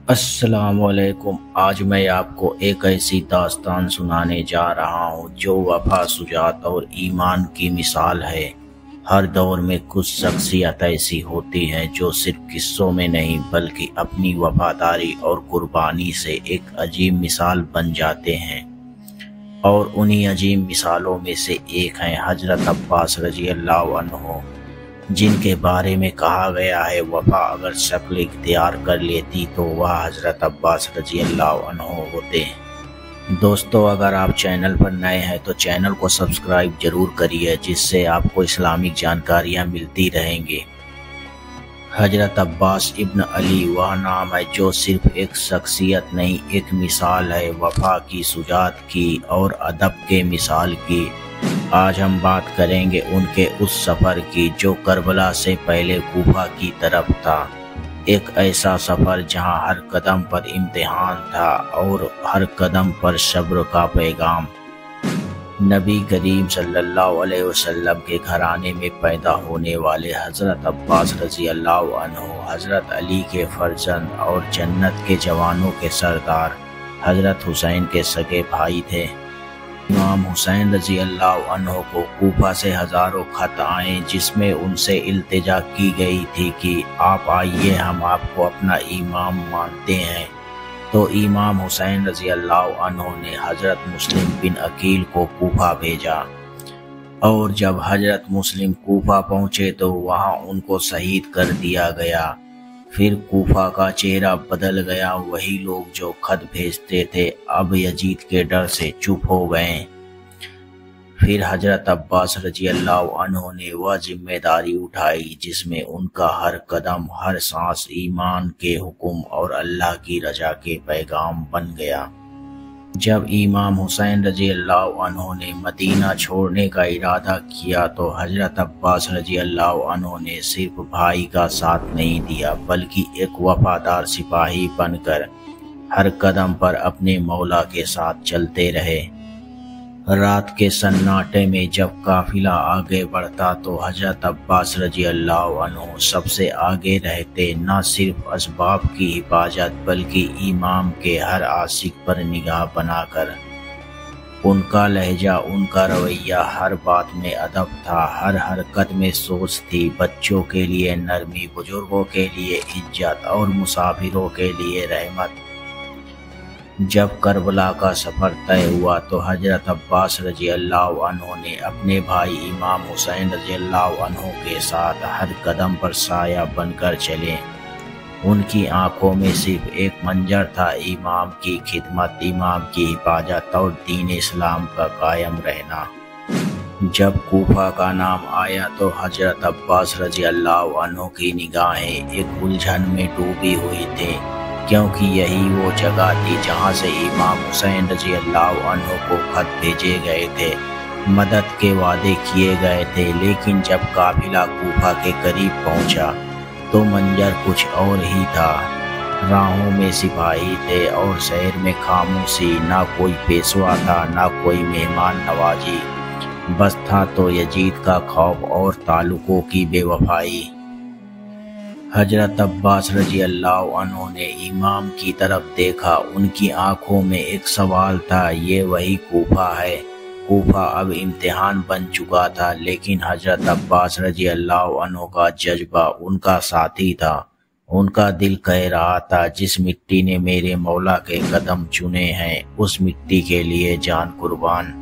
अस्सलाम वालेकुम। आज मैं आपको एक ऐसी दास्तान सुनाने जा रहा हूँ जो वफा, शुजाअत और ईमान की मिसाल है। हर दौर में कुछ शख्सियत ऐसी होती हैं जो सिर्फ किस्सों में नहीं बल्कि अपनी वफादारी और कुर्बानी से एक अजीब मिसाल बन जाते हैं। और उन्हीं अजीब मिसालों में से एक हैं हजरत अब्बास रजी अल्लाह अन्हु, जिनके बारे में कहा गया है वफा अगर शक्ल इख्तियार कर लेती तो वह हजरत अब्बास रजी अल्लाह अन्हु होते। दोस्तों, अगर आप चैनल पर नए हैं तो चैनल को सब्सक्राइब जरूर करिए, जिससे आपको इस्लामिक जानकारियां मिलती रहेंगी। हजरत अब्बास इब्न अली वह नाम है जो सिर्फ एक शख्सियत नहीं, एक मिसाल है वफा की, शुजाअत की और अदब के मिसाल की। आज हम बात करेंगे उनके उस सफ़र की जो करबला से पहले कूफा की तरफ था। एक ऐसा सफ़र जहां हर कदम पर इम्तिहान था और हर कदम पर सब्र का पैगाम। नबी करीम सल्लल्लाहु अलैहि वसल्लम के घराने में पैदा होने वाले हज़रत अब्बास रज़ी अल्लाह अन्हु हज़रत अली के फर्जंद और जन्नत के जवानों के सरदार हज़रत हुसैन के सगे भाई थे। इमाम हुसैन रजी अल्लाह अन्हु को कूफा से हजारों खत आए जिसमें उनसे इल्तिजा की गई थी कि आप आइए, हम आपको अपना इमाम मानते हैं। तो इमाम हुसैन रजी अल्लाह अन्हु ने हजरत मुस्लिम बिन अकील को कूफा भेजा। और जब हजरत मुस्लिम कूफा पहुंचे तो वहां उनको शहीद कर दिया गया। फिर कूफा का चेहरा बदल गया। वही लोग जो खत भेजते थे अब यजीद के डर से चुप हो गए। फिर हजरत अब्बास रजी अल्लाह अन्हु ने वह जिम्मेदारी उठाई जिसमें उनका हर कदम, हर सांस ईमान के हुक्म और अल्लाह की रजा के पैगाम बन गया। जब इमाम हुसैन रजी अल्लाह अन्हु ने मदीना छोड़ने का इरादा किया तो हजरत अब्बास रजी अल्लाह अन्हु ने सिर्फ भाई का साथ नहीं दिया बल्कि एक वफादार सिपाही बनकर हर कदम पर अपने मौला के साथ चलते रहे। रात के सन्नाटे में जब काफिला आगे बढ़ता तो हजरत अब्बास रजी अल्लाह अन्हु सबसे आगे रहते, न सिर्फ असबाब की हिफाजत बल्कि इमाम के हर आशिक पर निगाह बनाकर। उनका लहजा, उनका रवैया, हर बात में अदब था, हर हरकत में सोच थी। बच्चों के लिए नरमी, बुजुर्गों के लिए इज्जत और मुसाफिरों के लिए रहमत। जब करबला का सफ़र तय हुआ तो हजरत अब्बास रजी अल्लाह अन्हु ने अपने भाई इमाम हुसैन रजी अल्लाह अन्हु के साथ हर कदम पर साया बनकर चले। उनकी आंखों में सिर्फ एक मंजर था, इमाम की खिदमत, इमाम की हिफाजत और दीन इस्लाम का कायम रहना। जब कूफा का नाम आया तो हजरत अब्बास रजी अल्लाह अन्हु की निगाहें एक उलझन में डूबी हुई थी, क्योंकि यही वो जगह थी जहां से इमाम हुसैन रजी अल्लाह अन्हु को खत भेजे गए थे, मदद के वादे किए गए थे। लेकिन जब काफिला कूफा के करीब पहुंचा तो मंजर कुछ और ही था। राहों में सिपाही थे और शहर में खामोशी, ना कोई पेशवा था ना कोई मेहमान नवाजी, बस था तो यजीद का खौफ और ताल्लुकों की बेवफाई। हजरत अब्बास रजी अल्लाह अन्हु ने इमाम की तरफ देखा। उनकी आंखों में एक सवाल था, ये वही कूफा है? कूफा अब इम्तिहान बन चुका था, लेकिन हजरत अब्बास रजी अल्लाह अन्हु का जज्बा उनका साथी था। उनका दिल कह रहा था, जिस मिट्टी ने मेरे मौला के कदम चुने हैं उस मिट्टी के लिए जान कुर्बान।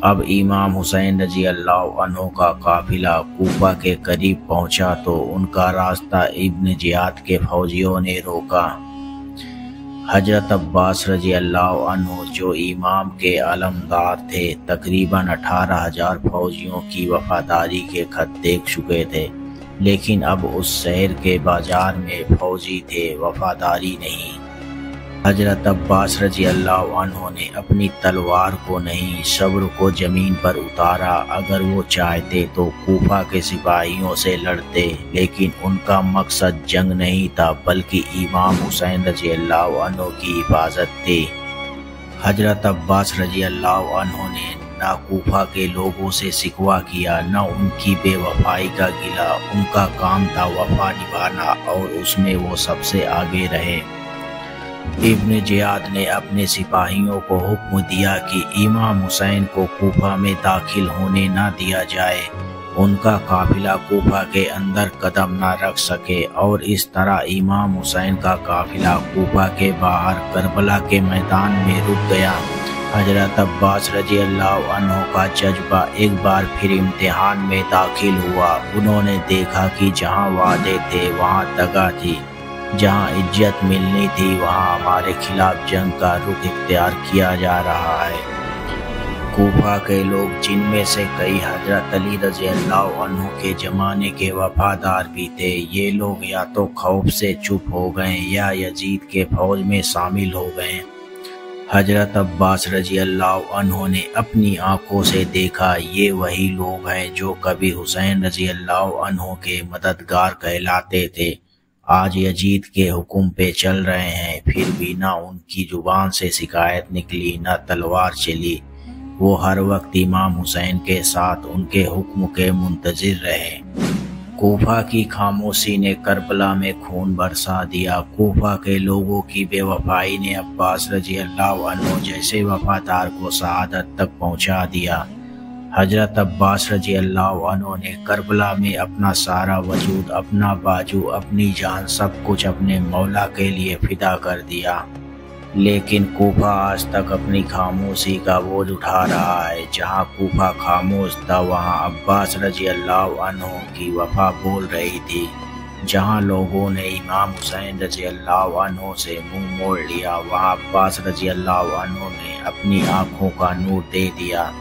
अब इमाम हुसैन रजी अल्लाह अन्हु का काफिला कूफा के करीब पहुंचा तो उनका रास्ता इब्न जियाद के फौजियों ने रोका। हजरत अब्बास रजी अल्लाह अन्हु जो इमाम के अलमदार थे, तकरीबन 18,000 फौजियों की वफादारी के खत देख चुके थे, लेकिन अब उस शहर के बाजार में फौजी थे, वफादारी नहीं। हजरत अब्बास रजी अल्लाह अन्हु ने अपनी तलवार को नहीं, सब्र को जमीन पर उतारा। अगर वो चाहते तो कूफा के सिपाहियों से लड़ते, लेकिन उनका मकसद जंग नहीं था बल्कि इमाम हुसैन रजी अल्लाह अन्हु की हिफाजत थी। हजरत अब्बास रजी अल्लाह अन्हु ने न कूफा के लोगों से शिकवा किया, न उनकी बेवफाई का गिला। उनका काम था वफा निभाना और उसमें वो सबसे आगे रहे। इब्न जियाद ने अपने सिपाहियों को हुक्म दिया कि इमाम हुसैन को कूफा में दाखिल होने न दिया जाए, उनका काफिला कूफा के अंदर कदम न रख सके, और इस तरह इमाम हुसैन का काफिला कूफा के बाहर करबला के मैदान में रुक गया। हजरत अब्बास रजी अल्लाह अन्हु का जज्बा एक बार फिर इम्तिहान में दाखिल हुआ। उन्होंने देखा कि जहाँ वादे थे वहाँ दगा थी, जहाँ इज्जत मिलनी थी वहाँ हमारे खिलाफ जंग का रुख इख्तियार किया जा रहा है। कूफा के लोग, जिनमें से कई हजरत अली रज़ी अल्लाह अन्हु के ज़माने के वफादार भी थे, ये लोग या तो खौफ से चुप हो गए या यजीद के फौज में शामिल हो गए। हजरत अब्बास रज़ी अल्लाह अन्हु ने अपनी आंखों से देखा, ये वही लोग हैं जो कभी हुसैन रज़ी अल्लाह अन्हु के मददगार कहलाते थे, आज यजीद के हुक्म पे चल रहे हैं। फिर भी ना उनकी जुबान से शिकायत निकली, ना तलवार चली। वो हर वक्त इमाम हुसैन के साथ उनके हुक्म के मुंतजिर रहे। कूफा की खामोशी ने करबला में खून बरसा दिया। कूफा के लोगों की बेवफाई ने अब्बास रजी अल्लाह अन्हु जैसे वफादार को शहादत तक पहुंचा दिया। हजरत अब्बास रजी अल्लाह अन्हु ने करबला में अपना सारा वजूद, अपना बाजू, अपनी जान, सब कुछ अपने मौला के लिए फिदा कर दिया। लेकिन कूफा आज तक अपनी खामोशी का बोझ उठा रहा है। जहाँ कूफा खामोश था वहाँ अब्बास रजी अल्लाह अन्हु की वफा बोल रही थी। जहाँ लोगों ने इमाम हुसैन रजी अल्लाह अन्हु से मुंह मोड़ लिया, वहाँ अब्बास रजी अल्लाह अन्हु ने अपनी आंखों का नूर दे दिया।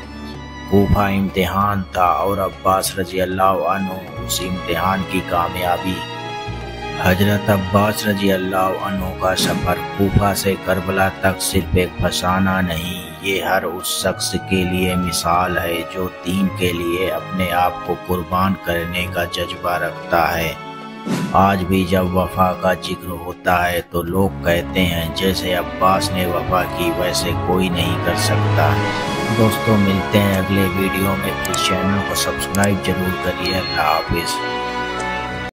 कूफा इम्तिहान था और अब्बास रजी अल्लाह अन्हु उस इम्तिहान की कामयाबी। हजरत अब्बास रजी अल्लाह अन्हु का सफ़र कूफा से करबला तक सिर्फ एक फसाना नहीं, ये हर उस शख्स के लिए मिसाल है जो दीन के लिए अपने आप को कुर्बान करने का जज्बा रखता है। आज भी जब वफा का जिक्र होता है तो लोग कहते हैं जैसे अब्बास ने वफा की वैसे कोई नहीं कर सकता। दोस्तों, मिलते हैं अगले वीडियो में। प्लीज़ चैनल को सब्सक्राइब जरूर करिए। अल्लाह हाफिज़।